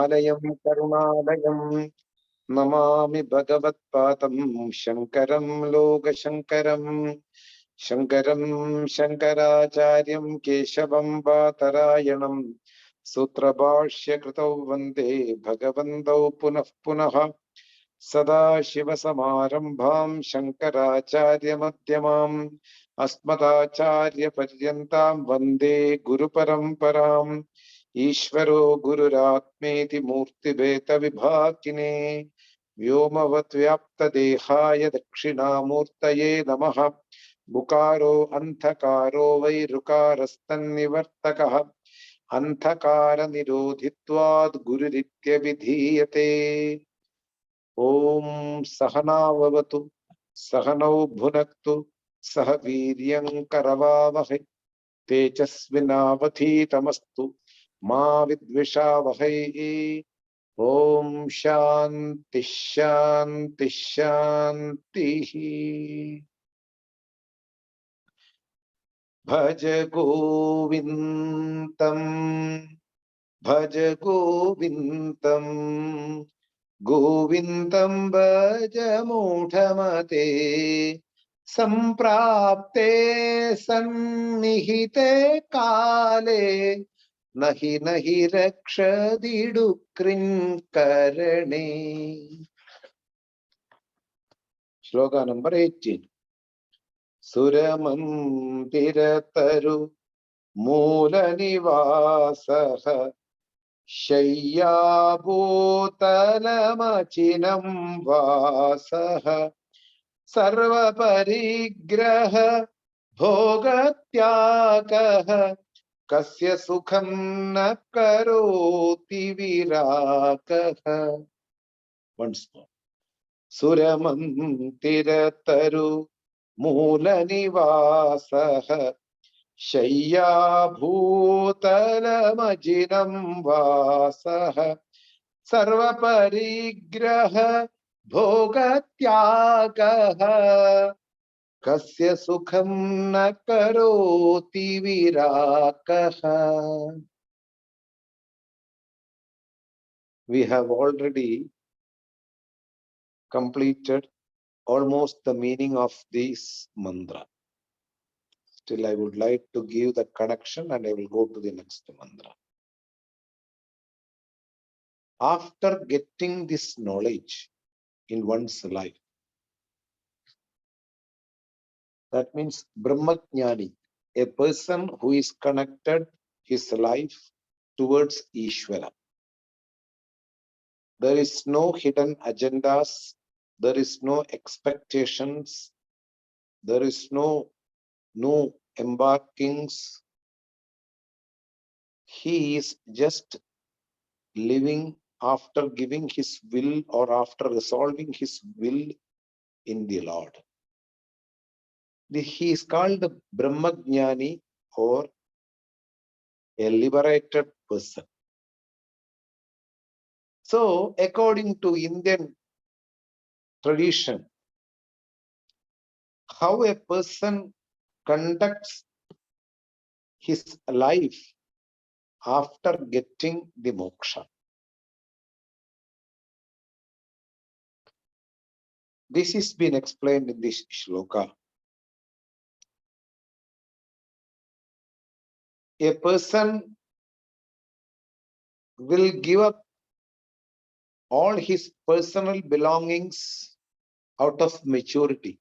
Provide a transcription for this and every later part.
आलयं करुणालयं नमामि भगवत्पादं शङ्करं लोकशङ्करं शङ्करं शङ्कराचार्यं केशवं बादरायणं सूत्रभाष्यकृतौ वन्दे भगवन्तौ पुनः पुनः सदाशिवसमारम्भां शङ्कराचार्यमध्यमाम् अस्मदाचार्यपर्यन्तां वन्दे गुरुपरम्पराम् ईश्वरो गुरुरात्मेति मूर्तिभेदविभागिने व्योमवद्व्याप्तदेहाय दक्षिणामूर्तये नमः बुकारो अन्धकारो वैरुकारस्तन्निवर्तकः अन्धकारनिरोधित्वाद् गुरुरित्यभिधीयते ॐ सहनाववतु सहनौ भुनक्तु सह वीर्यं करवावहै तेजस्विनावधीतमस्तु मा विद्विषावहै ॐ शान्ति शान्ति शान्तिः भज गोविन्दम् भज गोविन्दम् गोविन्दं भज मूढमते सम्प्राप्ते सन्निहिते काले नहि नहि रक्षदिडुकृङ्करणे. श्लोका नंबर 18. सुरमन्दिरतरु मूलनिवासः शय्याभूतलमचिनं वासः सर्वपरिग्रह भोगत्यागः कस्य सुखं न करोति विरागः. Once more. सुरमन्दिरतरु मूलनिवासः शय्याभूतलमजिनं वासः सर्वपरिग्रह भोगत्यागः कस्य सुखं न करोति विरागः. We have already completed almost the meaning of this mantra. Still, I would like to give the connection and I will go to the next mantra. After getting this knowledge in one's life, that means Brahmajnani, a person who is connected his life towards Ishvara. There is no hidden agendas, there is no expectations, there is no embarkings. He is just living after giving his will or after resolving his will in the Lord. He is called the Brahmajnani or a liberated person. So, according to Indian tradition, how a person conducts his life after getting the moksha. This has been explained in this shloka. A person will give up all his personal belongings out of maturity.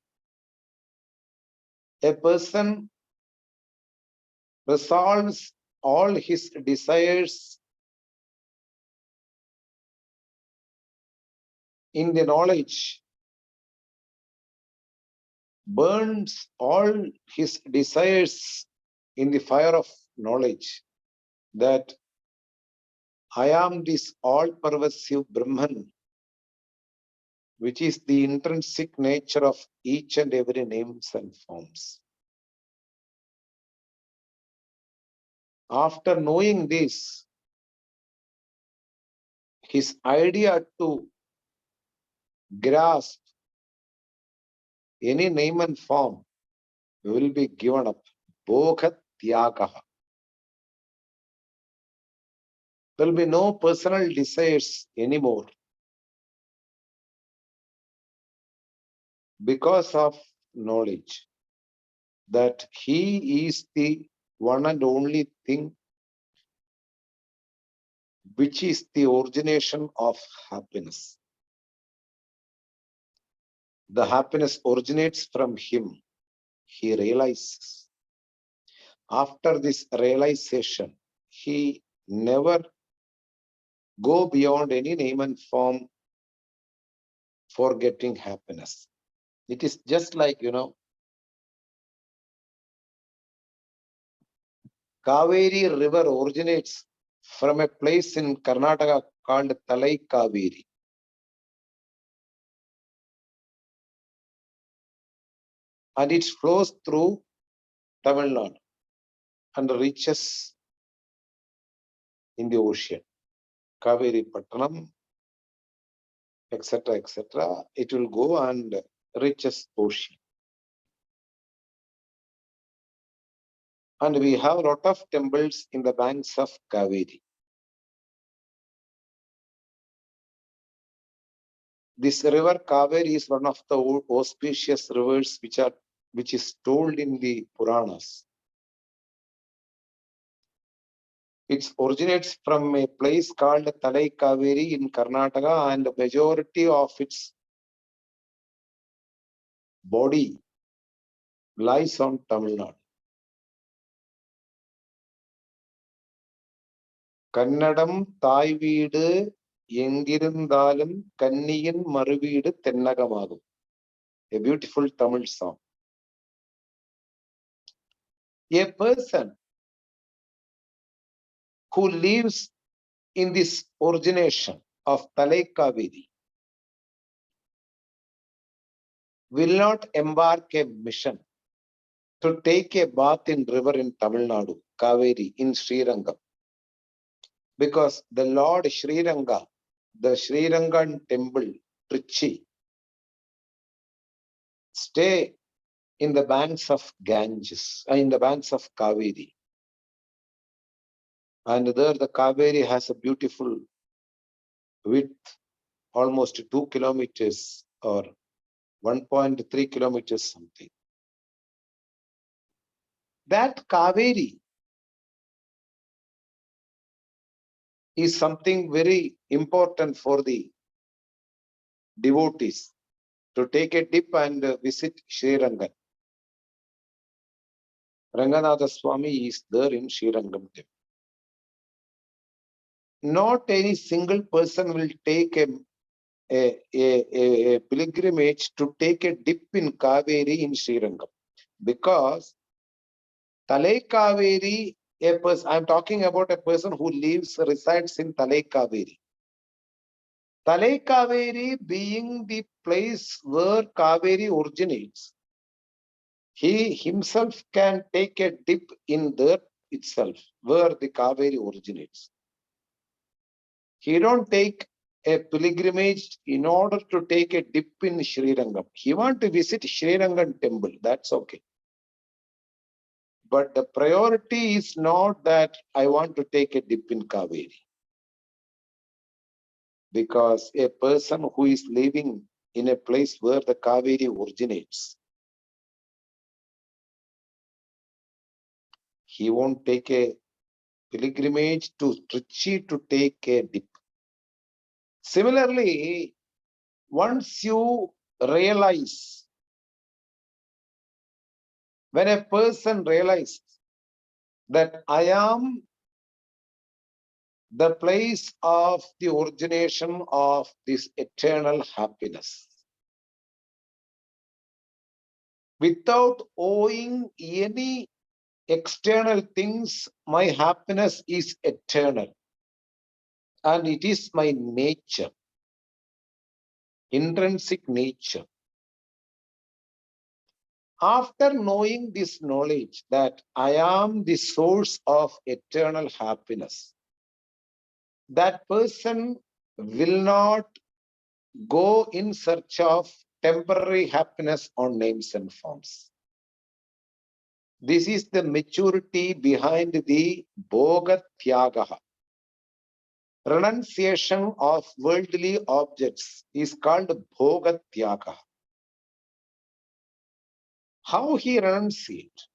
A person resolves all his desires in the knowledge, burns all his desires in the fire of knowledge that I am this all-pervasive Brahman, which is the intrinsic nature of each and every names and forms. After knowing this, his idea to grasp any name and form will be given up. Bhoga tyagaha. There will be no personal desires anymore. Because of knowledge that he is the one and only thing which is the origination of happiness. The happiness originates from him. He realizes. After this realization, he never go beyond any name and form for getting happiness. It is just like, Kaveri river originates from a place in Karnataka called Talai Kaveri. And it flows through Tamil Nadu and reaches in the ocean. Kaveri Pattanam, etc., etc. It will go and reaches ocean. And we have a lot of temples in the banks of Kaveri. This river Kaveri is one of the auspicious rivers which is told in the Puranas. It originates from a place called Talai Kaveri in Karnataka, and the majority of its body lies on Tamil Nadu. Kannadam தாய் வீடு எங்கிருந்தாலும் கன்னியின் மறுவீடு தென்னகமாகும். A beautiful Tamil song. A person who lives in this origination of Talai Kaveri will not embark a mission to take a bath in river in Tamil Nadu, Kaveri, in Srirangam. Because the Lord Sriranga, the Srirangan temple, Trichy, stay in the banks of Ganges, in the banks of Kaveri. And there the Kaveri has a beautiful width, almost 2 kilometers or 1.3 kilometers something. That Kaveri is something very important for the devotees to take a dip and visit Srirangan. Ranganatha Swami is there in Srirangam temple. Not any single person will take a pilgrimage to take a dip in Kaveri in Srirangam. Because Talai Kaveri, I'm talking about a person who resides in Talai Kaveri. Talai Kaveri being the place where Kaveri originates, he himself can take a dip in there itself, where the Kaveri originates. He don't take a pilgrimage in order to take a dip in Srirangam. He want to visit Srirangam temple, that's okay. But the priority is not that I want to take a dip in Kaveri. Because a person who is living in a place where the Kaveri originates, he won't take a pilgrimage to Trichy to take a dip. Similarly, once you realize, when a person realizes that I am the place of the origination of this eternal happiness, without owing any external things, my happiness is eternal. And it is my nature, intrinsic nature. After knowing this knowledge that I am the source of eternal happiness, that person will not go in search of temporary happiness on names and forms. This is the maturity behind the Bhoga Tyagaha. renunciation of worldly objects is called bhoga tyaga. How he renunciates?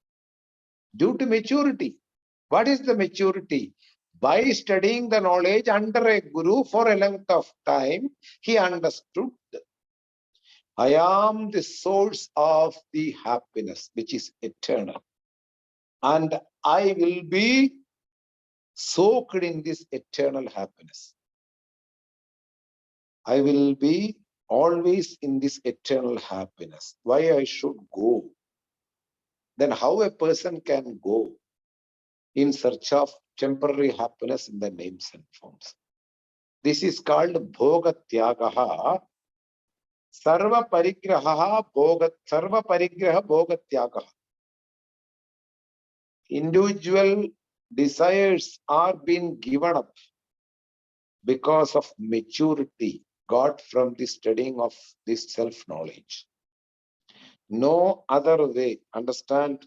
Due to maturity. What is the maturity? By studying the knowledge under a guru for a length of time, he understood, I am the source of the happiness, which is eternal. And I will be soaked in this eternal happiness. I will be always in this eternal happiness. Why I should go? Then how a person can go in search of temporary happiness in the names and forms? This is called bhoga tyagaha. Sarva parigraha bhoga tyagaha. Individual desires are being given up because of maturity got from the studying of this self-knowledge. No other way. Understand?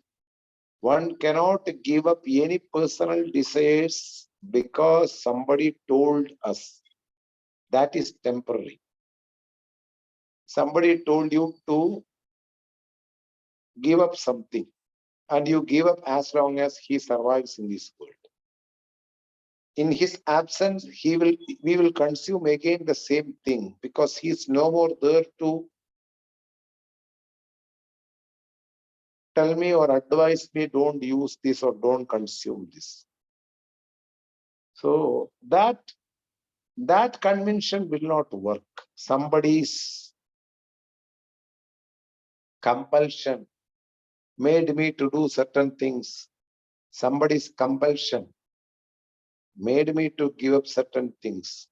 One cannot give up any personal desires because somebody told us. That is temporary. Somebody told you to give up something, and you give up as long as he survives in this world. In his absence, we will consume again the same thing because he is no more there to tell me or advise me, don't use this or don't consume this. So that convention will not work. Somebody's compulsion made me to do certain things. Somebody's compulsion made me to give up certain things.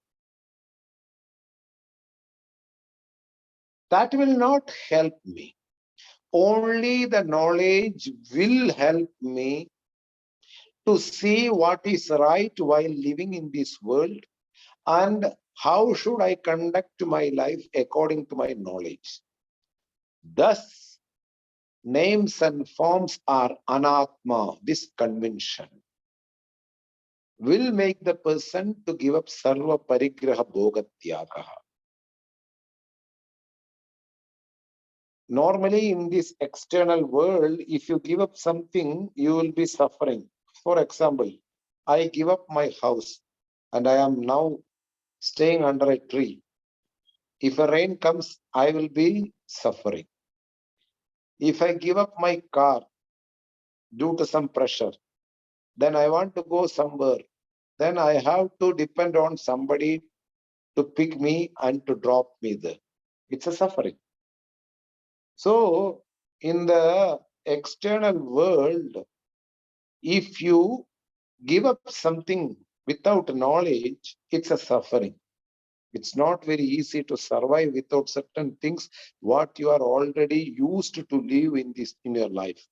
That will not help me. Only the knowledge will help me to see what is right while living in this world and how should I conduct my life according to my knowledge. Thus, names and forms are anatma. This convention will make the person to give up sarva parigraha bhoga tyagaha. Normally, in this external world, if you give up something, you will be suffering. For example, I give up my house and I am now staying under a tree. If a rain comes, I will be suffering. If I give up my car due to some pressure, then I want to go somewhere. Then I have to depend on somebody to pick me and to drop me there. It's a suffering. So, in the external world, if you give up something without knowledge, it's a suffering. It's not very easy to survive without certain things, what you are already used to live in your life.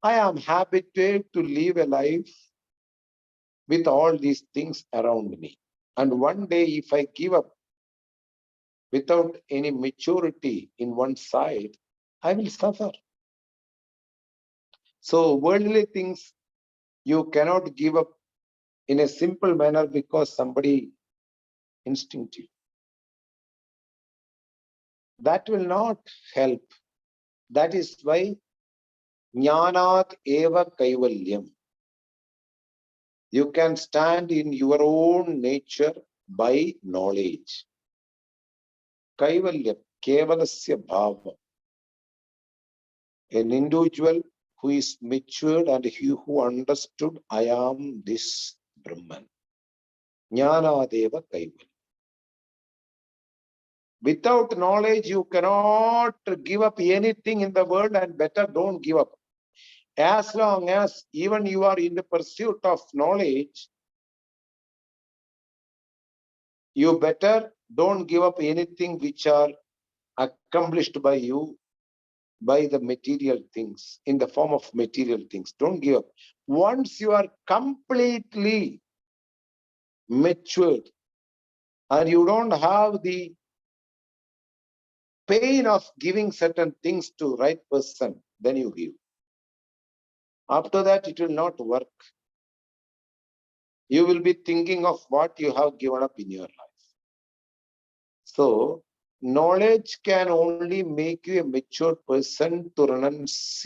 I am habituated to live a life with all these things around me. And one day, if I give up without any maturity in one side, I will suffer. So worldly things you cannot give up in a simple manner because somebody instinctive. That will not help. That is why jnanat eva kaivalyam. You can stand in your own nature by knowledge. Kaivalyam, kevalasya bhava. An individual who is matured and he who understood, I am this Brahman. Jnanadeva kaivalyam. Without knowledge, you cannot give up anything in the world, and better don't give up. As long as even you are in the pursuit of knowledge, you better don't give up anything which are accomplished by you by the material things, in the form of material things. Don't give up. Once you are completely matured and you don't have the pain of giving certain things to right person, then you give. After that, it will not work. you will be thinking of what you have given up in your life. So, knowledge can only make you a mature person to renounce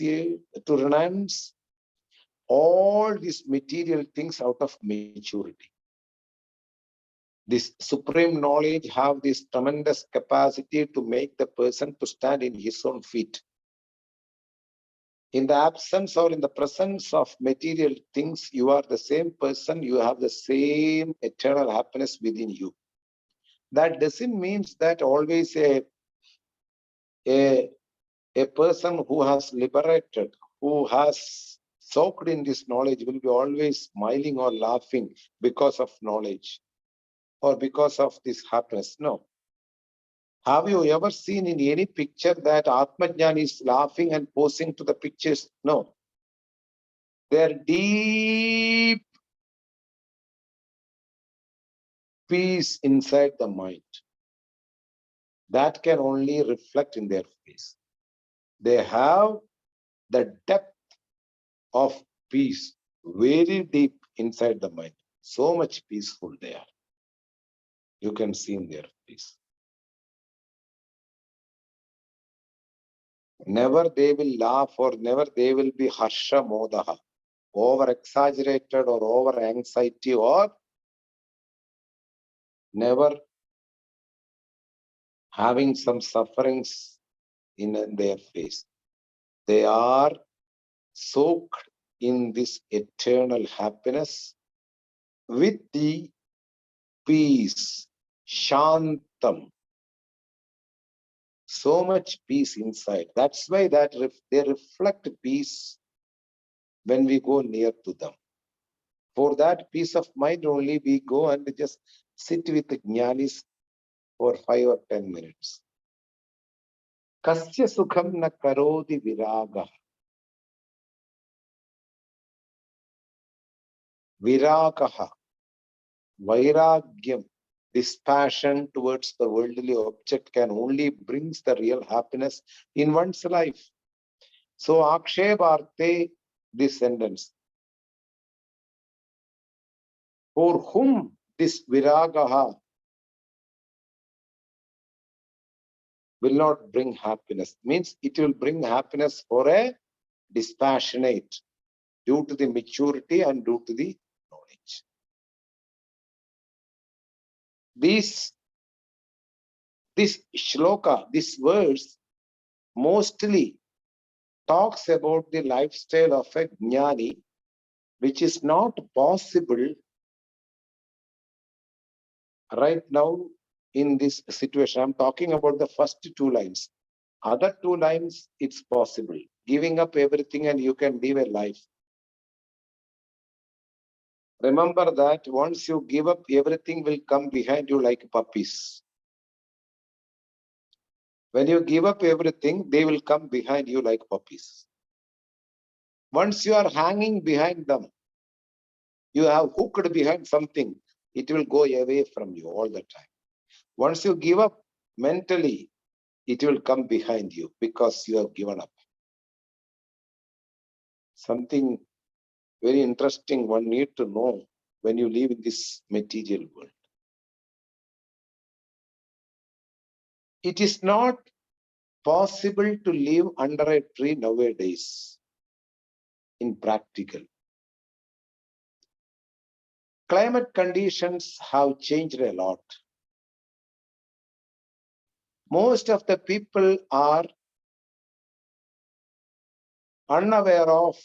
all these material things out of maturity. This supreme knowledge have this tremendous capacity to make the person to stand in his own feet. In the absence or in the presence of material things, you are the same person, you have the same eternal happiness within you. That doesn't mean that always a person who has liberated, who has soaked in this knowledge will be always smiling or laughing because of knowledge or because of this happiness. No. Have you ever seen in any picture that Atmajnani is laughing and posing to the pictures? No. Their deep peace inside the mind, that can only reflect in their face. They have the depth of peace very deep inside the mind. So much peaceful they are. You can see in their face. Never they will laugh or never they will be harsha modaha, over exaggerated or over anxiety, or never having some sufferings in their face. They are soaked in this eternal happiness with the peace, shantam. So much peace inside. That's why they reflect peace when we go near to them. For that peace of mind only, we go and just sit with the jnanis for 5 or 10 minutes. Kasya sukham na karodi viraga. Viragaha, vairagyam. This passion towards the worldly object can only brings the real happiness in one's life. So Akshebarte, this sentence. For whom this viragaha will not bring happiness, means it will bring happiness for a dispassionate, due to the maturity and due to the knowledge. This shloka, this verse, mostly talks about the lifestyle of a jnani, which is not possible right now in this situation. I'm talking about the first 2 lines. Other 2 lines, it's possible. Giving up everything and you can live a life. Remember that once you give up, everything will come behind you like puppies. When you give up everything, they will come behind you like puppies. Once you are hanging behind them, you have hooked behind something, it will go away from you all the time. Once you give up mentally, it will come behind you because you have given up. Something very interesting one need to know when you live in this material world. It is not possible to live under a tree nowadays in practical. Climate conditions have changed a lot. Most of the people are unaware of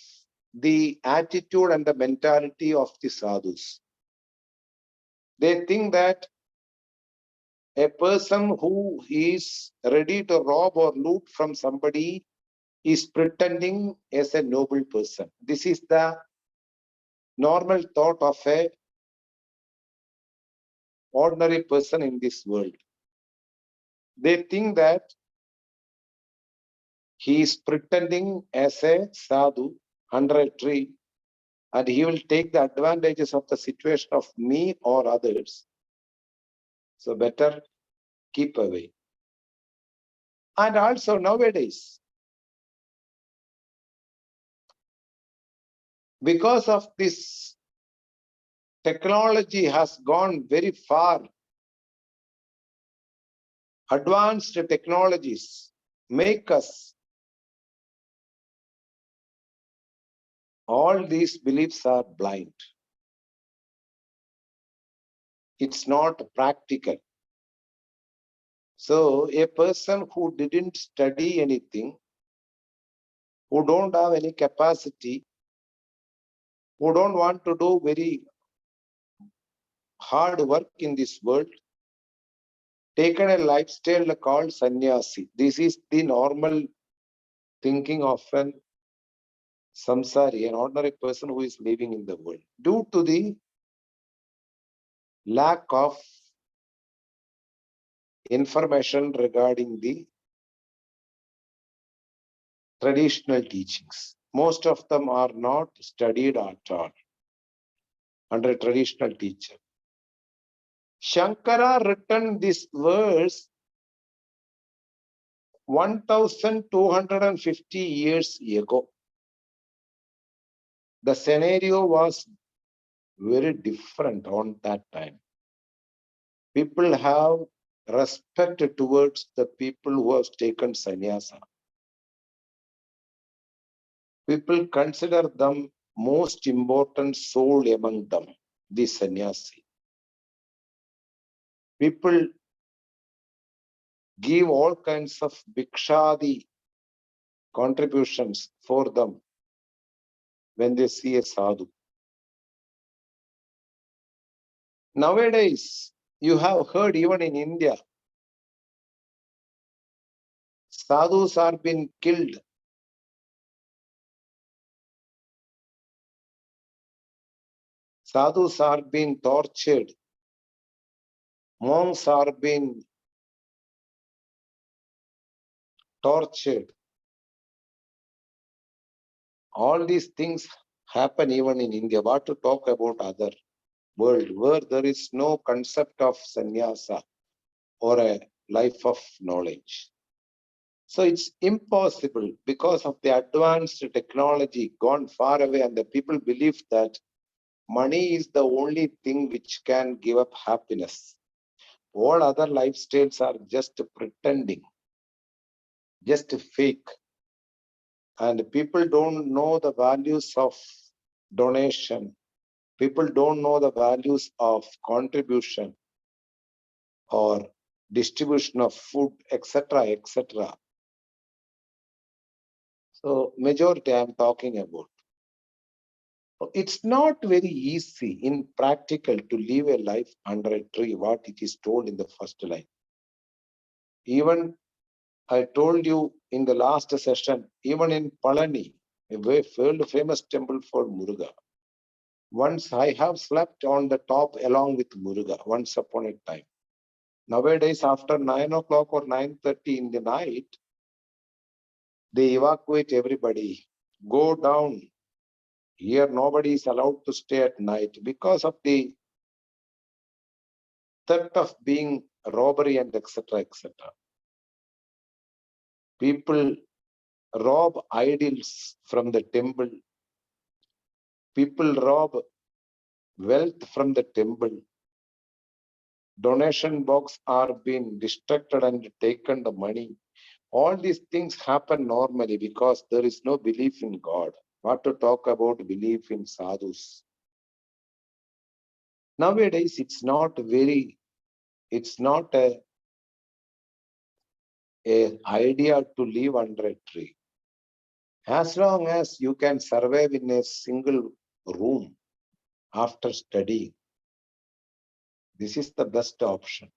the attitude and the mentality of the sadhus. They think that a person who is ready to rob or loot from somebody is pretending as a noble person. This is the normal thought of a ordinary person in this world. They think that he is pretending as a sadhu under a tree and he will take the advantages of the situation of me or others. So better keep away. And also nowadays, because of this technology has gone very far. Advanced technologies make us. All these beliefs are blind. It's not practical. So a person who didn't study anything, who don't have any capacity, who don't want to do very hard work in this world, taken a lifestyle called sannyasi. This is the normal thinking of an samsari, an ordinary person who is living in the world. Due to the lack of information regarding the traditional teachings. Most of them are not studied at all under a traditional teacher. Shankara written this verse 1250 years ago. The scenario was very different on that time. People have respect towards the people who have taken sannyasa. People consider them most important soul among them, the sannyasi. People give all kinds of bhikshadi contributions for them when they see a sadhu. Nowadays, you have heard even in India, sadhus are being killed. Sadhus are being tortured. Monks are being tortured. All these things happen even in India. What to talk about other world where there is no concept of sannyasa or a life of knowledge. So it's impossible because of the advanced technology gone far away, and the people believe that money is the only thing which can give up happiness. All other lifestyles are just pretending, just fake. And people don't know the values of donation. People don't know the values of contribution or distribution of food, etc., etc. So majority I'm talking about. It's not very easy in practical to live a life under a tree, what it is told in the first line. Even I told you in the last session, even in Palani, a very world famous temple for Muruga, once I have slept on the top along with Muruga, once upon a time. Nowadays, after 9 o'clock or 9:30 in the night, they evacuate everybody, go down. Here, nobody is allowed to stay at night because of the threat of being robbery and etc. etc. People rob idols from the temple. People rob wealth from the temple. Donation box are being distracted and taken the money. All these things happen normally because there is no belief in God. What to talk about belief in sadhus? Nowadays, it's not a idea to live under a tree. As long as you can survive in a single room after studying, this is the best option.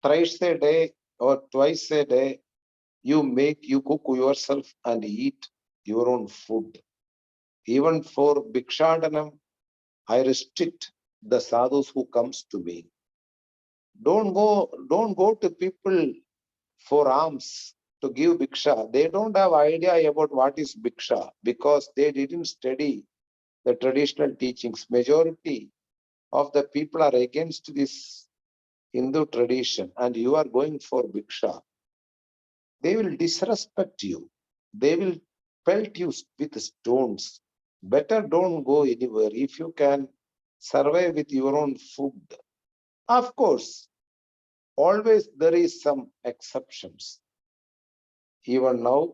Thrice a day or twice a day, you cook yourself and eat your own food. Even for Bhikshadanam, I restrict the sadhus who comes to me. Don't go to people for alms to give bhiksha. They don't have idea about what is bhiksha because they didn't study the traditional teachings. Majority of the people are against this Hindu tradition and you are going for bhiksha. They will disrespect you. They will pelt you with stones. better don't go anywhere if you can survive with your own food. Of course, always there is some exceptions. Even now,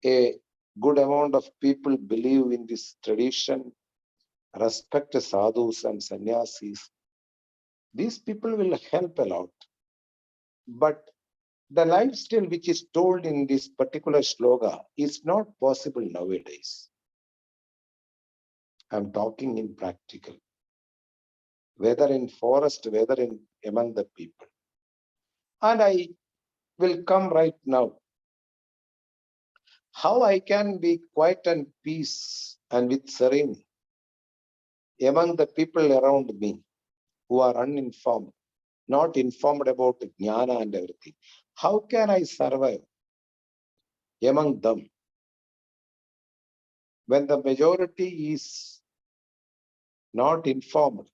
a good amount of people believe in this tradition, respect sadhus and sannyasis. These people will help a lot. But the lifestyle which is told in this particular sloka is not possible nowadays. I'm talking in practical, whether in forest, whether in among the people. And I will come right now. How I can be quiet and peace and with serene among the people around me who are uninformed, not informed about jnana and everything. How can I survive among them when the majority is not informed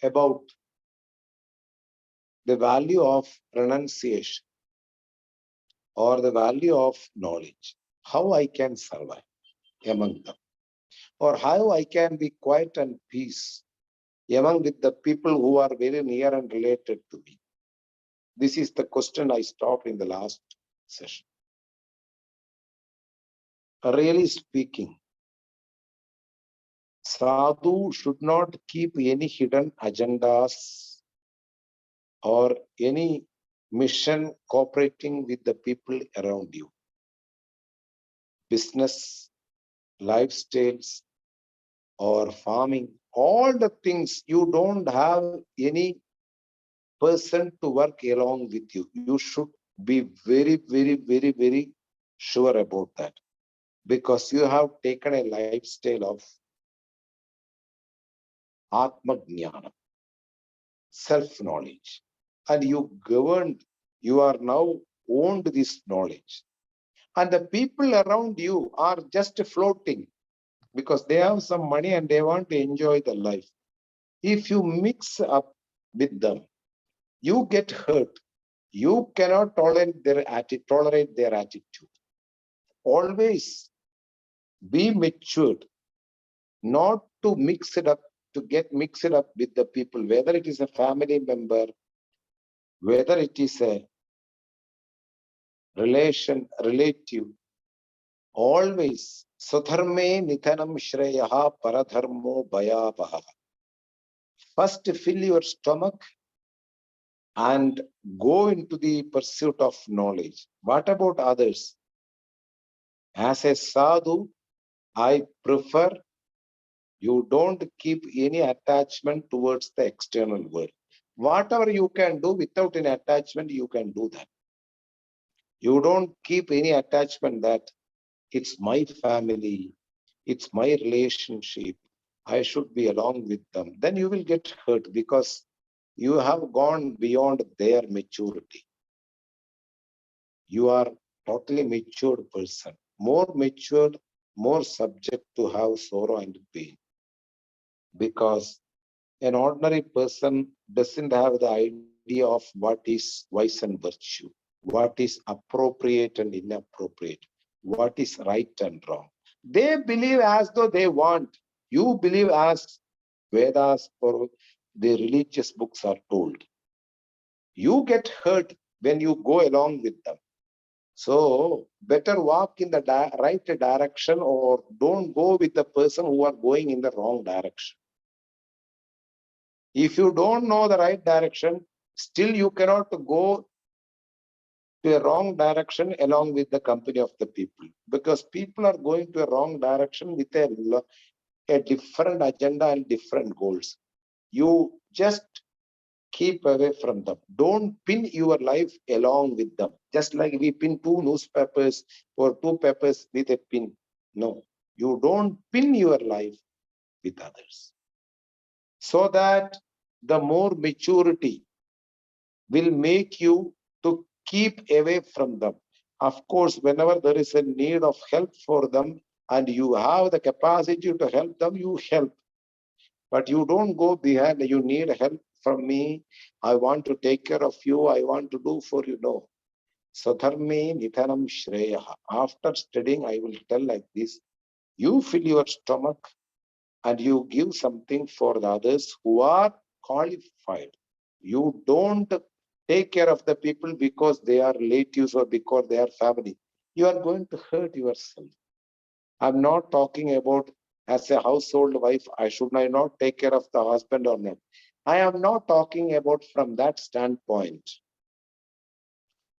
about the value of renunciation or the value of knowledge? How I can survive among them? Or how I can be quiet and peace among with the people who are very near and related to me? This is the question I stopped in the last session. Really speaking, sadhu should not keep any hidden agendas or any mission cooperating with the people around you. Business, lifestyles, or farming, all the things, you don't have any person to work along with you. You should be very, very, very, very sure about that, because you have taken a lifestyle of Atma Jnana, self-knowledge, and you governed, you are now owned this knowledge. And the people around you are just floating because they have some money and they want to enjoy the life. If you mix up with them, you get hurt. You cannot tolerate their attitude. Always be matured, not to mix it up, to get mixed up with the people, whether it is a family member, whether it is a relative. Always, Swadharme Nithanam Shreyaha Paradharmo Bhayapaha. First, fill your stomach and go into the pursuit of knowledge. What about others? As a sadhu, I prefer you don't keep any attachment towards the external world. Whatever you can do without any attachment, you can do that. You don't keep any attachment that it's my family, it's my relationship, I should be along with them. Then you will get hurt because you have gone beyond their maturity. You are totally matured person, more matured, more subject to have sorrow and pain. Because an ordinary person doesn't have the idea of what is vice and virtue, what is appropriate and inappropriate, what is right and wrong. They believe as though they want. You believe as Vedas or the religious books are told. You get hurt when you go along with them. So better walk in the right direction, or don't go with the person who are going in the wrong direction. If you don't know the right direction, still you cannot go to a wrong direction along with the company of the people, because people are going to a wrong direction with a different agenda and different goals. You just keep away from them. Don't pin your life along with them. Just like we pin two newspapers or two papers with a pin. No, you don't pin your life with others. So that the more maturity will make you to keep away from them. Of course, whenever there is a need of help for them and you have the capacity to help them, you help. But you don't go behind, you need help from me, I want to take care of you, I want to do for you. No. Swadharme nithanam shreyaha. After studying, I will tell like this. You fill your stomach and you give something for the others who are qualified. You don't take care of the people because they are relatives or because they are family. You are going to hurt yourself. I'm not talking about as a household wife, should I not take care of the husband or not? I am not talking about from that standpoint.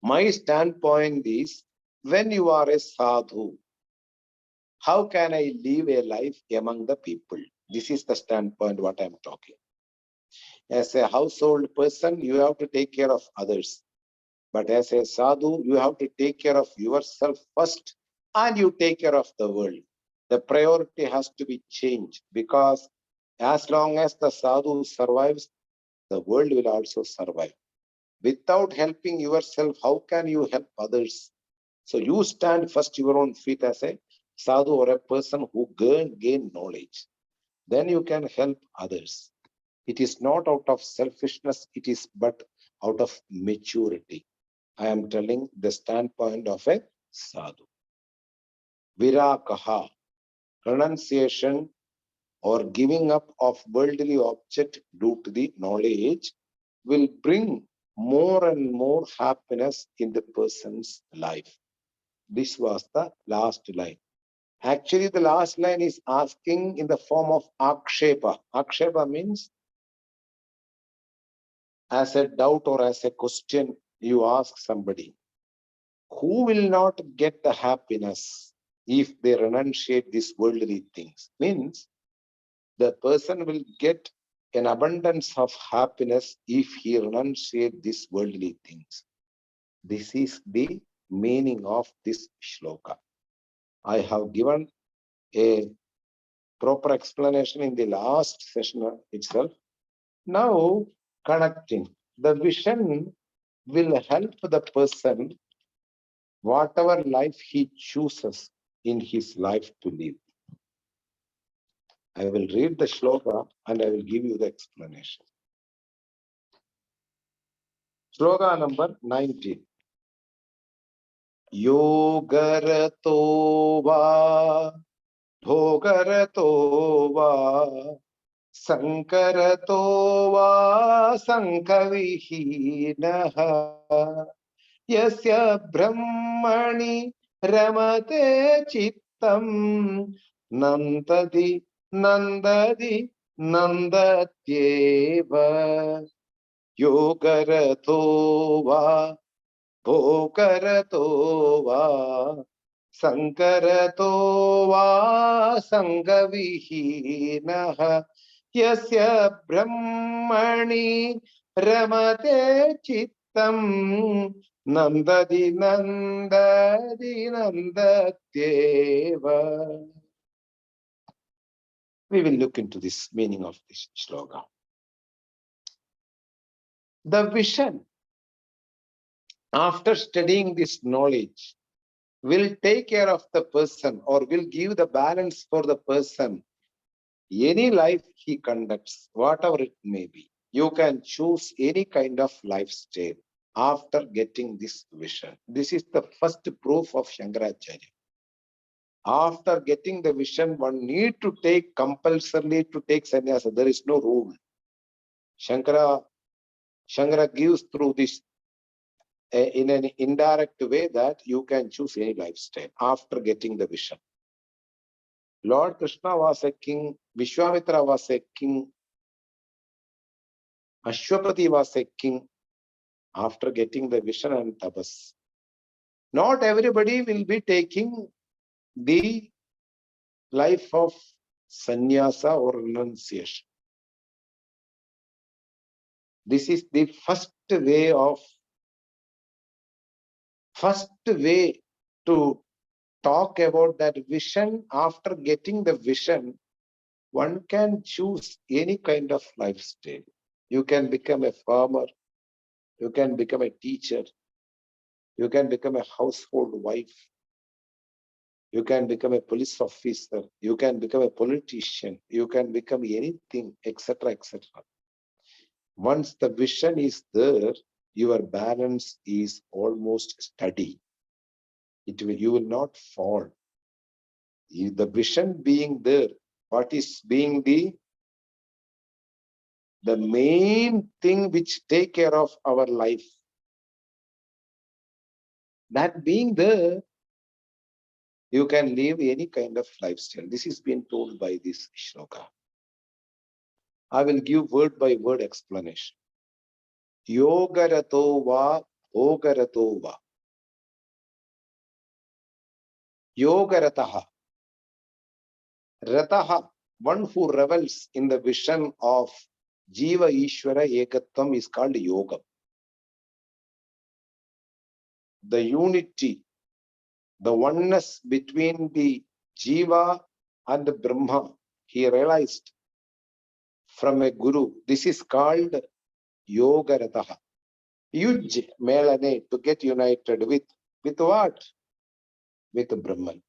My standpoint is, when you are a sadhu, how can I live a life among the people? This is the standpoint what I'm talking. As a household person, you have to take care of others. But as a sadhu, you have to take care of yourself first and you take care of the world. The priority has to be changed, because as long as the sadhu survives, the world will also survive. Without helping yourself, how can you help others? So you stand first your own feet as a sadhu or a person who gain knowledge. Then you can help others. It is not out of selfishness, it is but out of maturity. I am telling the standpoint of a sadhu. Virakaha, renunciation or giving up of worldly object due to the knowledge, will bring more and more happiness in the person's life. This was the last line. Actually, the last line is asking in the form of akshepa. Akshepa means as a doubt or as a question you ask somebody. Who will not get the happiness if they renunciate these worldly things? Means the person will get an abundance of happiness if he renunciates these worldly things. This is the meaning of this shloka. I have given a proper explanation in the last session itself. Now, connecting. The vision will help the person whatever life he chooses in his life to live. I will read the shloka and I will give you the explanation. Shloka number 19. Yogarato va, dhogarato va, sankarato va, sankavihinaha, yasya brahmani ramate chittam, nandadi nandadi nandatyeva, yogarato va, भोकरतो वा संकरतो वा संगविहीनः यस्य ब्रह्मणि रमते चित्तं नन्दति नन्दति नन्दत्येव. We will look into this meaning of this shloka. The vision, after studying this knowledge, will take care of the person or will give the balance for the person. Any life he conducts, whatever it may be, you can choose any kind of lifestyle after getting this vision. This is the first proof of Shankaracharya. After getting the vision, one need to take compulsorily to take sannyasa. There is no rule. Shankara gives through this in an indirect way that you can choose any lifestyle after getting the vision. Lord Krishna was a king, Vishwamitra was a king, Ashwapati was a king after getting the vision and tapas. Not everybody will be taking the life of sannyasa or renunciation. This is the first way to talk about that vision. After getting the vision, one can choose any kind of lifestyle. You can become a farmer, you can become a teacher, you can become a household wife, you can become a police officer, you can become a politician, you can become anything, etc., etc. Once the vision is there, your balance is almost steady. You will not fall. The vision being there, what is being the main thing which take care of our life, that being there, you can live any kind of lifestyle. This is being told by this shloka. I will give word by word explanation. Yogarato va bhogarato va. Yogarataha. Rataha, one who revels in the vision of Jiva Ishvara Ekatvam is called yoga. The unity, the oneness between the Jiva and the Brahma, he realized from a guru. This is called Yogarataha. Yuj Melane, to get united with what? With Brahman.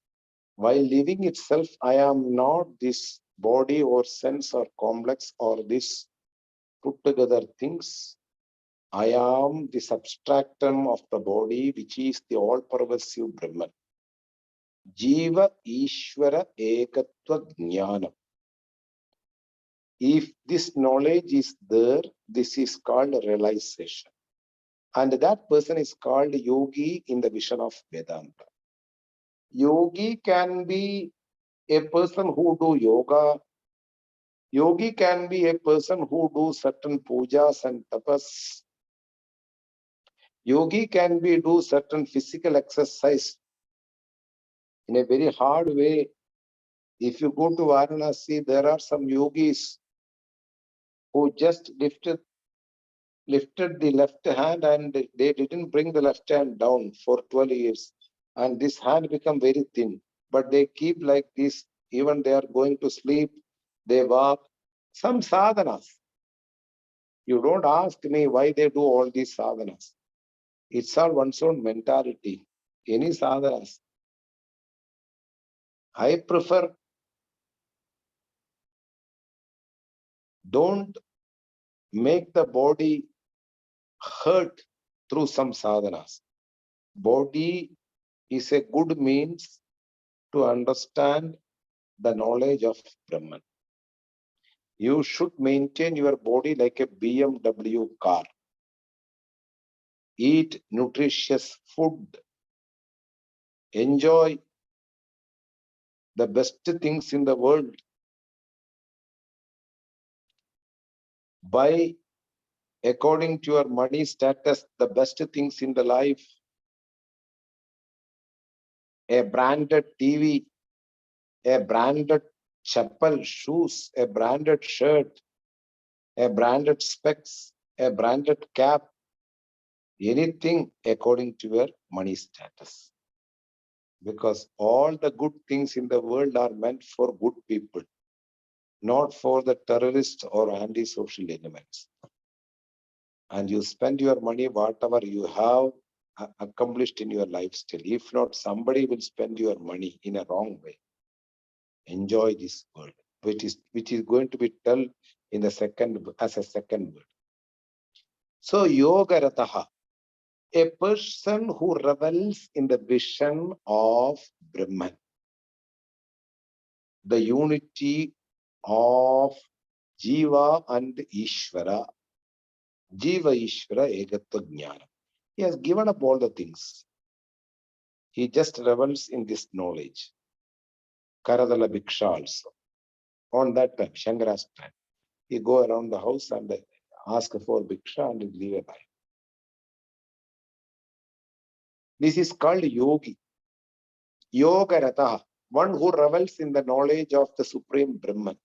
While living itself, I am not this body or sense or complex or this put together things. I am the substratum of the body, which is the all-pervasive Brahman. Jiva Ishvara Ekatva Jnanam. If this knowledge is there, this is called realization. And that person is called yogi in the vision of Vedanta. Yogi can be a person who do yoga. Yogi can be a person who do certain pujas and tapas. Yogi can be do certain physical exercise in a very hard way. If you go to Varanasi, there are some yogis who just lifted the left hand and they didn't bring the left hand down for 12 years. And this hand become very thin. But they keep like this, even they are going to sleep, they walk. Some sadhanas. You don't ask me why they do all these sadhanas. It's all one's own mentality. Any sadhanas. I prefer, don't make the body hurt through some sadhanas. Body is a good means to understand the knowledge of Brahman. You should maintain your body like a BMW car. Eat nutritious food. Enjoy the best things in the world. Buy, according to your money status, the best things in the life. A branded TV, a branded chappal, shoes, a branded shirt, a branded specs, a branded cap, anything according to your money status. Because all the good things in the world are meant for good people, not for the terrorists or anti-social elements. And you spend your money, whatever you have accomplished in your lifestyle. If not, somebody will spend your money in a wrong way. Enjoy this world, which is going to be told in the second as a second word. So yoga rataha, a person who revels in the vision of Brahman, the unity of Jiva and Ishvara, Jiva Ishvara Egatva Jnana. He has given up all the things. He just revels in this knowledge. Karadala Bhiksha also. On that time, Shankara's time, he go around the house and ask for Bhiksha and leave a life. This is called yogi. Yoga Rataha, one who revels in the knowledge of the Supreme Brahman.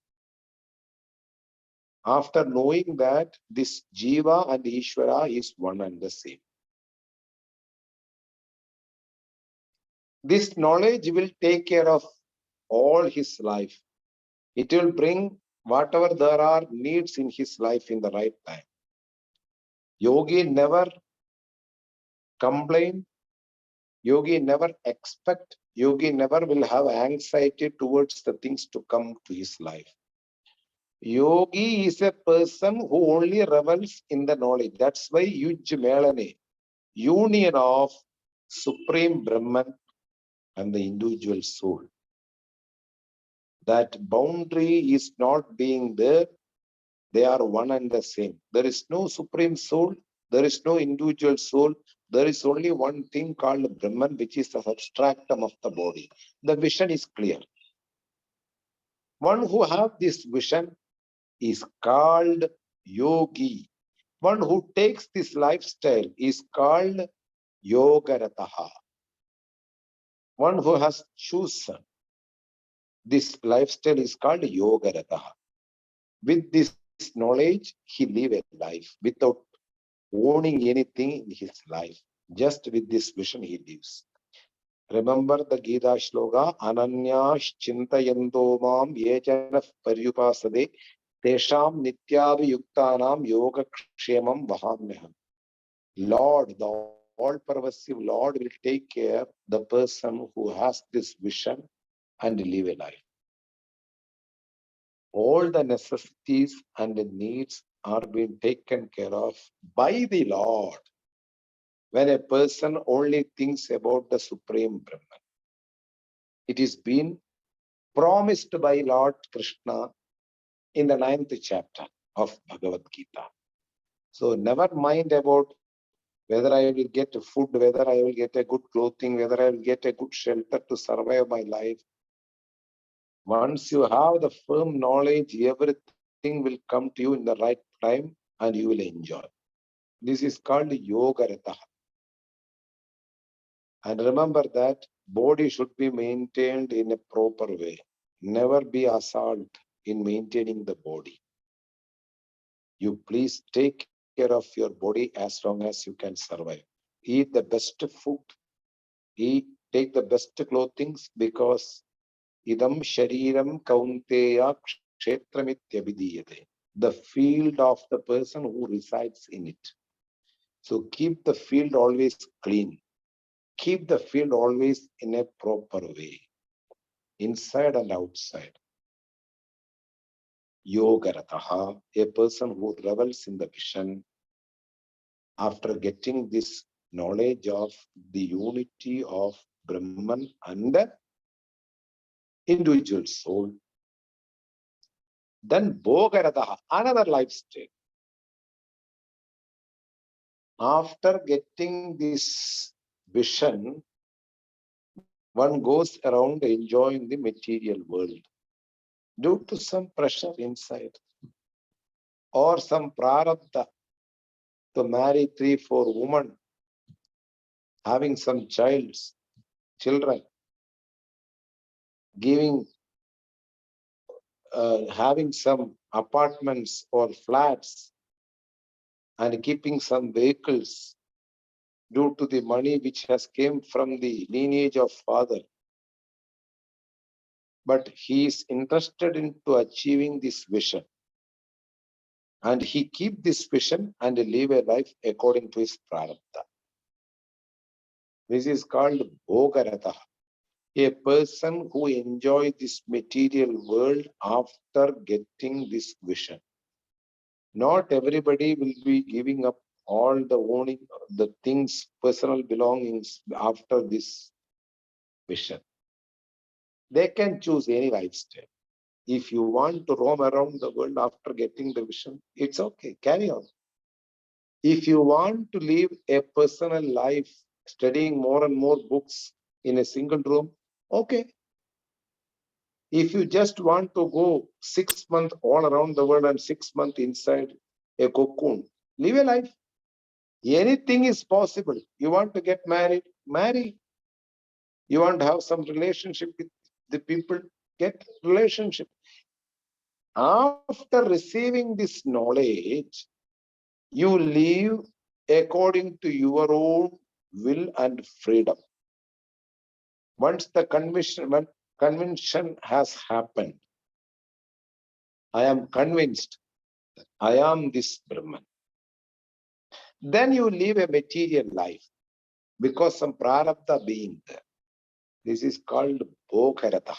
After knowing that this Jiva and Ishvara is one and the same. This knowledge will take care of all his life. It will bring whatever there are needs in his life in the right time. Yogi never complain. Yogi never expect. Yogi never will have anxiety towards the things to come to his life. Yogi is a person who only revels in the knowledge. That's why Yuj Melane, union of Supreme Brahman and the individual soul. That boundary is not being there. They are one and the same. There is no Supreme Soul. There is no individual soul. There is only one thing called Brahman, which is the substratum of the body. The vision is clear. One who have this vision is called yogi. One who takes this lifestyle is called yogarataha. One who has chosen this lifestyle is called yogarataha. With this knowledge, he live a life without owning anything in his life. Just with this vision, he lives. Remember the Gita shloka, Ananyash Chintayanto Mam Yechana Paryupasade Tesham Nityabhiyuktanam Yoga Kshemam Vahamyaham. Lord, the all-pervasive Lord will take care the person who has this vision and live a life. All the necessities and the needs are being taken care of by the Lord. When a person only thinks about the Supreme Brahman, it is been promised by Lord Krishna in the 9th chapter of Bhagavad Gita. So never mind about whether I will get food, whether I will get a good clothing, whether I will get a good shelter to survive my life. Once you have the firm knowledge, everything will come to you in the right time and you will enjoy. This is called Yoga Rataha. And remember that body should be maintained in a proper way. Never be assault in maintaining the body. You please take care of your body as long as you can survive. Eat the best food. Take the best clothing because idam shariram kaunteya kshetramityabhidiyate. The field of the person who resides in it. So keep the field always clean. Keep the field always in a proper way, inside and outside. Yogarataha, a person who revels in the vision, after getting this knowledge of the unity of Brahman and the individual soul, then Bhogarataha, another lifestyle. After getting this vision, one goes around enjoying the material world due to some pressure inside or some prarabdha to marry 3-4 women, having some children, having some apartments or flats and keeping some vehicles due to the money which has came from the lineage of father. But he is interested into achieving this vision. And he keep this vision and live a life according to his prarabdha. This is called Bhogarataha. A person who enjoys this material world after getting this vision. Not everybody will be giving up all the owning, the things, personal belongings after this vision. They can choose any lifestyle. If you want to roam around the world after getting the vision, it's okay, carry on. If you want to live a personal life, studying more and more books in a single room, okay. If you just want to go 6 months all around the world and 6 months inside a cocoon, live a life. Anything is possible. You want to get married, marry. You want to have some relationship with the people, get relationship. After receiving this knowledge, you live according to your own will and freedom. Once the conviction has happened, I am convinced that I am this Brahman. Then you live a material life because some prarabdha being there. This is called Bhogarataha.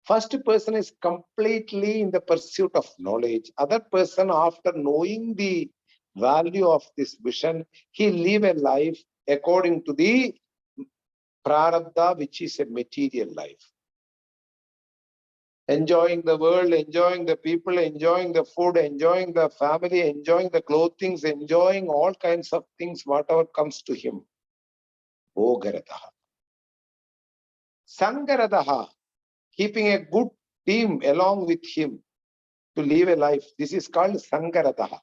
First person is completely in the pursuit of knowledge. Other person, after knowing the value of this vision, he live a life according to the prarabdha, which is a material life. Enjoying the world, enjoying the people, enjoying the food, enjoying the family, enjoying the clothing, enjoying all kinds of things, whatever comes to him. Bhogarataha. Sangarataha, keeping a good team along with him to live a life. This is called Sangarataha.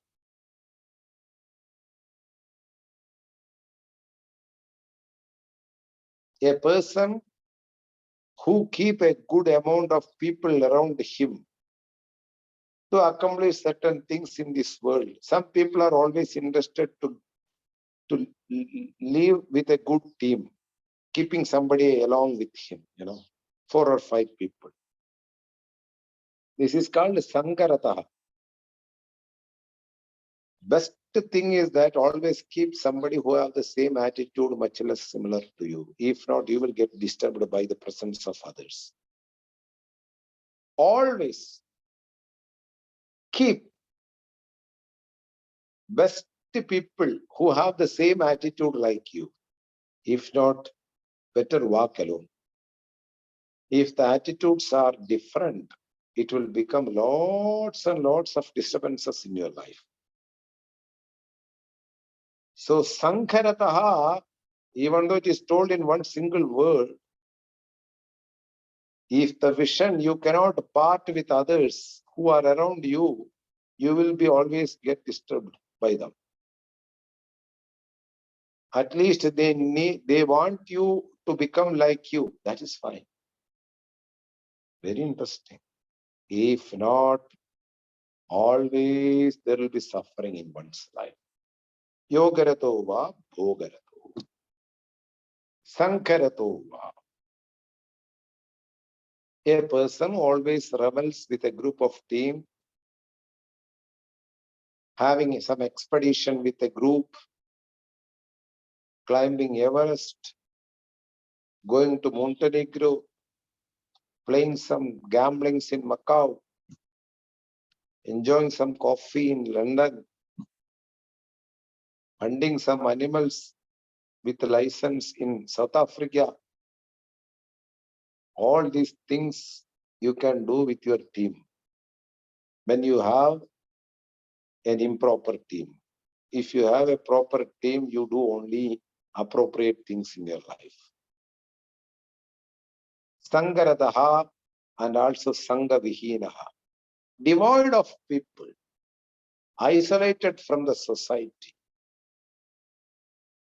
A person who keep a good amount of people around him to accomplish certain things in this world. Some people are always interested to live with a good team, keeping somebody along with him, 4 or 5 people. This is called Sankarataha. Best thing is that always keep somebody who have the same attitude, much less similar to you. If not, you will get disturbed by the presence of others. Always keep best people who have the same attitude like you. If not, better walk alone. If the attitudes are different, it will become lots and lots of disturbances in your life. So Sankarataha, even though it is told in one single word, if the vision you cannot part with others who are around you, you will be always get disturbed by them. At least they want you to become like you. That is fine. Very interesting. If not, always there will be suffering in one's life. Yogarato va bhogarato. Sankarato va. A person always revels with a group of team, having some expedition with a group, climbing Everest, going to Montenegro, playing some gamblings in Macau, enjoying some coffee in London, hunting some animals with license in South Africa. All these things you can do with your team when you have an improper team. If you have a proper team, you do only appropriate things in your life. Sangaradaha and also Sangavihinaha. Devoid of people, isolated from the society,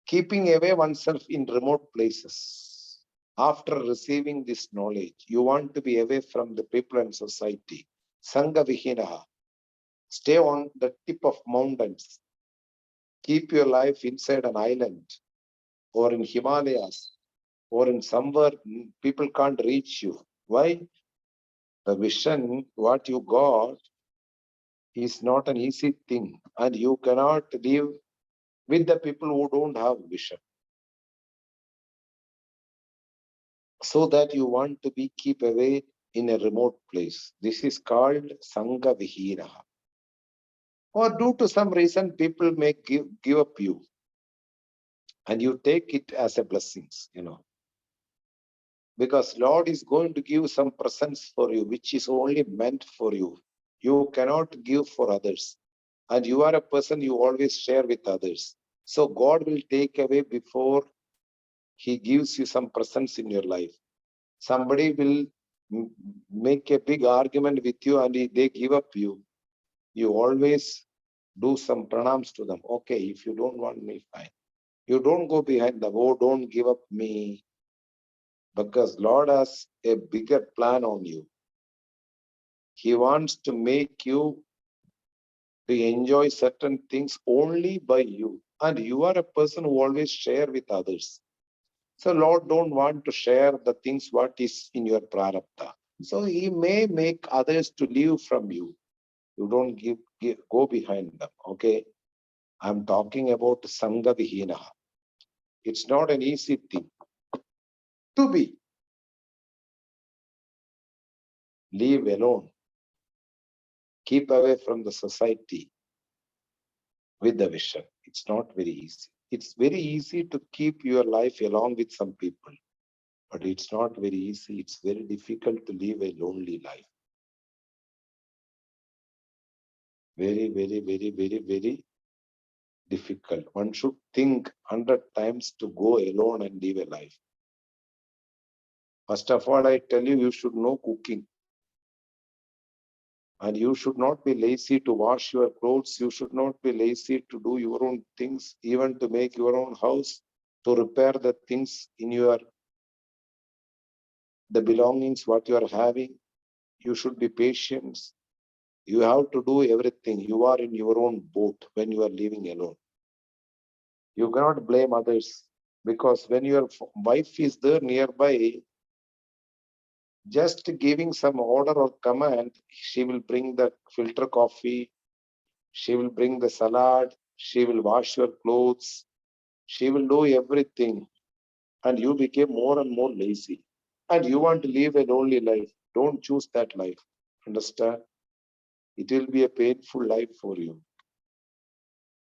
keeping away oneself in remote places. After receiving this knowledge, you want to be away from the people and society. Sangavihinaha. Stay on the tip of mountains. Keep your life inside an island or in Himalayas or in somewhere people can't reach you. Why? The vision, what you got, is not an easy thing, and you cannot live with the people who don't have vision. So that you want to be keep away in a remote place. This is called Sangha Vihira. Or due to some reason, people may give up you. And you take it as a blessings, Because Lord is going to give some presents for you, which is only meant for you. You cannot give for others. And you are a person you always share with others. So God will take away before he gives you some presents in your life. Somebody will make a big argument with you and they give up you. You always do some pranams to them. Okay, if you don't want me, fine. You don't go behind them. Oh, don't give up me. Because Lord has a bigger plan on you. He wants to make you to enjoy certain things only by you. And you are a person who always share with others. So Lord don't want to share the things what is in your prarabdha. So he may make others to live from you. You don't go behind them. Okay. I'm talking about Sangha Vihina. It's not an easy thing to be. live alone, keep away from the society with the vision. It's not very easy. It's very easy to keep your life along with some people, but it's not very easy. It's very difficult to live a lonely life. Very, very, very, very, very difficult. One should think 100 times to go alone and live a life. First of all, I tell you, you should know cooking. And you should not be lazy to wash your clothes. You should not be lazy to do your own things, even to make your own house, to repair the things in the belongings, what you are having. You should be patient. You have to do everything. You are in your own boat when you are living alone. You cannot blame others, because when your wife is there nearby, just giving some order or command, she will bring the filter coffee, she will bring the salad, she will wash your clothes, she will do everything, and you became more and more lazy. And you want to live a lonely life. Don't choose that life. Understand? It will be a painful life for you.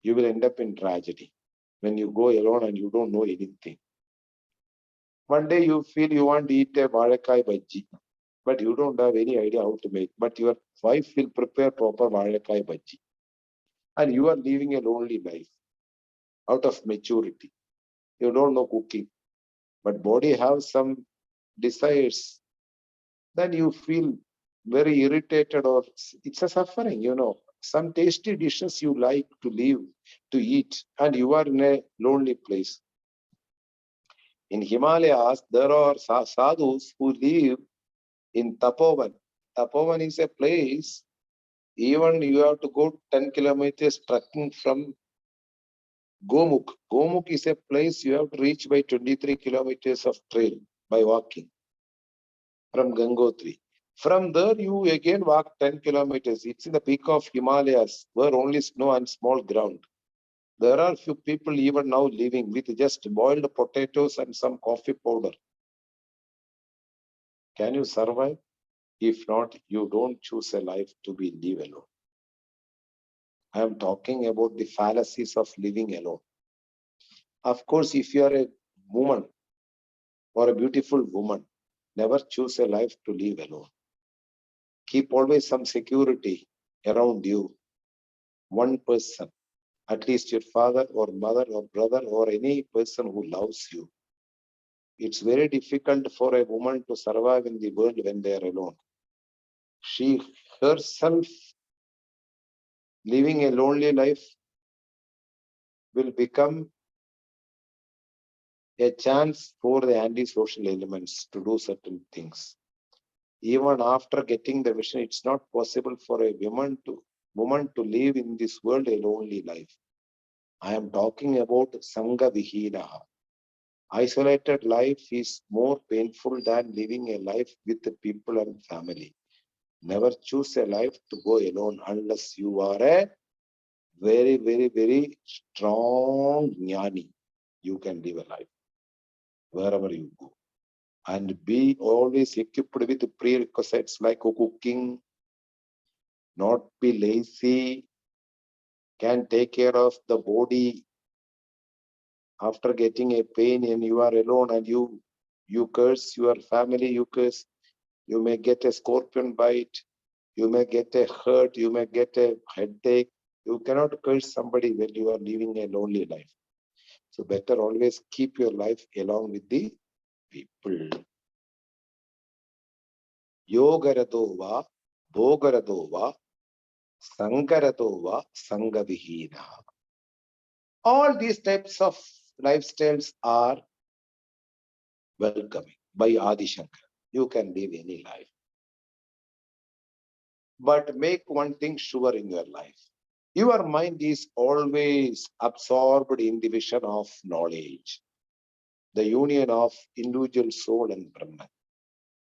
You will end up in tragedy when you go alone and you don't know anything. One day you feel you want to eat a vadakai bhaji, but you don't have any idea how to make. But your wife will prepare proper vadakai bhaji. And you are living a lonely life out of maturity. You don't know cooking, but body has some desires. Then you feel very irritated, or it's a suffering, Some tasty dishes you like to live, to eat, and you are in a lonely place. In Himalayas, there are sadhus who live in Tapovan. Tapovan is a place, even you have to go 10 kilometers trekking from Gomukh. Gomukh is a place you have to reach by 23 kilometers of trail by walking from Gangotri. From there, you again walk 10 kilometers. It's in the peak of Himalayas, where only snow and small ground. There are few people even now living with just boiled potatoes and some coffee powder. Can you survive? If not, you don't choose a life to be live alone. I am talking about the fallacies of living alone. Of course, if you are a woman or a beautiful woman, never choose a life to live alone. Keep always some security around you. One person, at least your father or mother or brother or any person who loves you. It's very difficult for a woman to survive in the world when they are alone. She herself living a lonely life will become a chance for the antisocial elements to do certain things. Even after getting the vision, it's not possible for a woman to live in this world a lonely life. I am talking about Sangha Vihina. Isolated life is more painful than living a life with the people and family. Never choose a life to go alone unless you are a very, very, very strong jnani. You can live a life wherever you go. And be always equipped with prerequisites like cooking, not be lazy, can take care of the body. After getting a pain and you are alone and you curse your family, you may get a scorpion bite, you may get a hurt, you may get a headache. You cannot curse somebody when you are living a lonely life. So better always keep your life along with the people. Yogaradova, Bhogaradova, Sankaradova, Sangavihina. All these types of lifestyles are welcoming by Adi Shankara. You can live any life. But make one thing sure in your life. Your mind is always absorbed in the vision of knowledge, the union of individual soul and Brahman.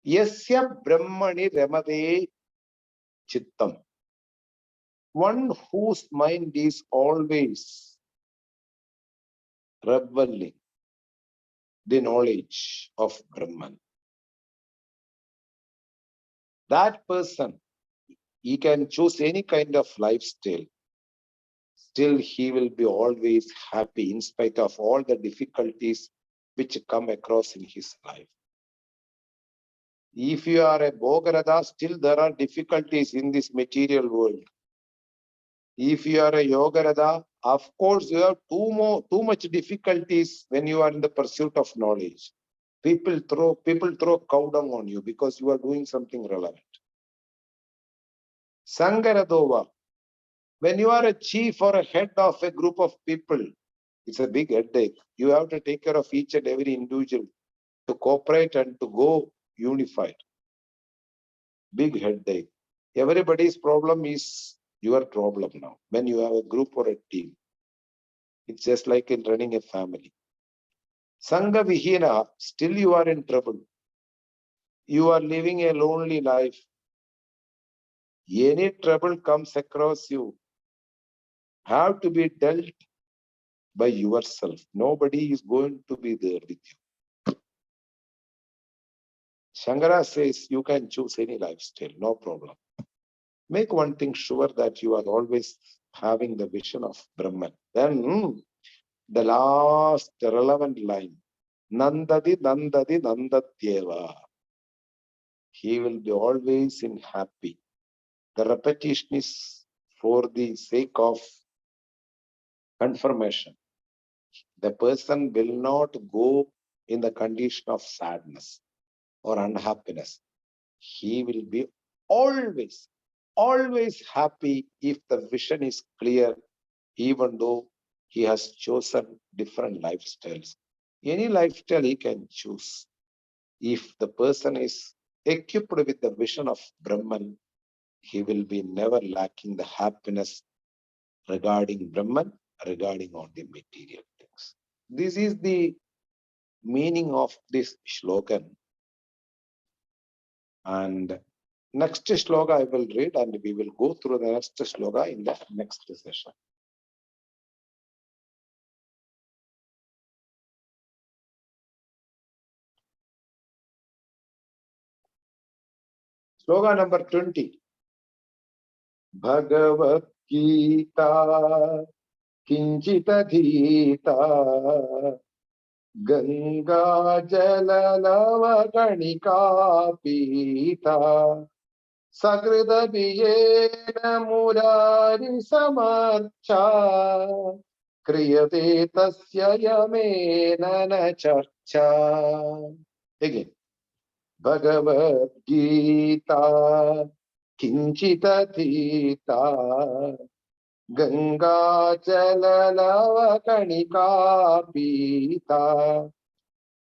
Yasya Brahmani Ramade Chittam. One whose mind is always reveling the knowledge of Brahman. that person, he can choose any kind of lifestyle. Still, he will be always happy in spite of all the difficulties which come across in his life. If you are a Bhogarada, still there are difficulties in this material world. If you are a Yogarada, of course you have too much difficulties when you are in the pursuit of knowledge. People throw cow dung on you because you are doing something relevant. Sangaradova, when you are a chief or a head of a group of people, it's a big headache. You have to take care of each and every individual to cooperate and to go unified. Big headache. Everybody's problem is your problem now. When you have a group or a team, it's just like in running a family. Sangha Vihina, still you are in trouble. You are living a lonely life. Any trouble comes across you, have to be dealt by yourself. Nobody is going to be there with you. Shankara says you can choose any lifestyle, no problem. Make one thing sure that you are always having the vision of Brahman. Then the last relevant line, Nandadi, Nandadi, Nandatyeva. He will be always in happy. The repetition is for the sake of confirmation. The person will not go in the condition of sadness or unhappiness. He will be always happy if the vision is clear, even though he has chosen different lifestyles. Any lifestyle he can choose. If the person is equipped with the vision of Brahman, he will be never lacking the happiness regarding Brahman, regarding all the material things. This is the meaning of this slogan. And next shloka I will read, and we will go through the next shloka in the next session. Sloka number 20. Bhagavad Gita Kinchitadhita Ganga Jalalava Kanika Pita Sakridabhiyena Murari Samarcha Kriyate Tasya Yamena Na Charcha. Again. Bhagavad Gita Kinchitadhita Ganga Jalalava Kanika Pita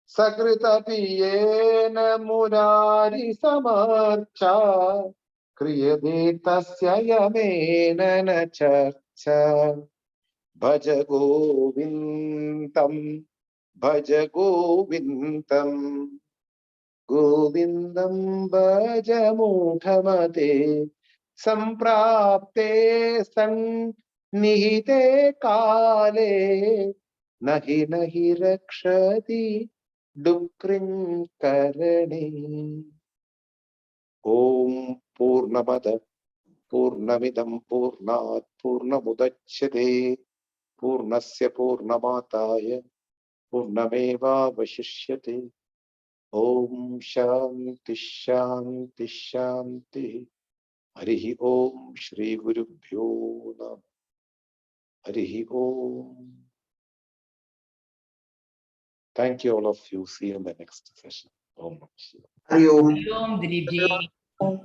Sakrita Piyena Murari Samarcha Kriyade Tasya Yamena Na Charcha. Bhaja Govindam Bhaja Govindam Govindam Bhaja Mudhamate Samprapte Nihite Kale Nahi Nahi Rakshati Dukrim Karani. Om Purnamada Purnamidam Purnat Purnamudachyate Purnasya Purnamataya Purnameva Vashishyate. Om Shanti Shanti Shanti. Harihi Om Shri Gurubhyo Namah. Harihi Om. Thank you all of you. See you in the next session. Om Namah Shivaya. Hari Om. Om Dilip ji.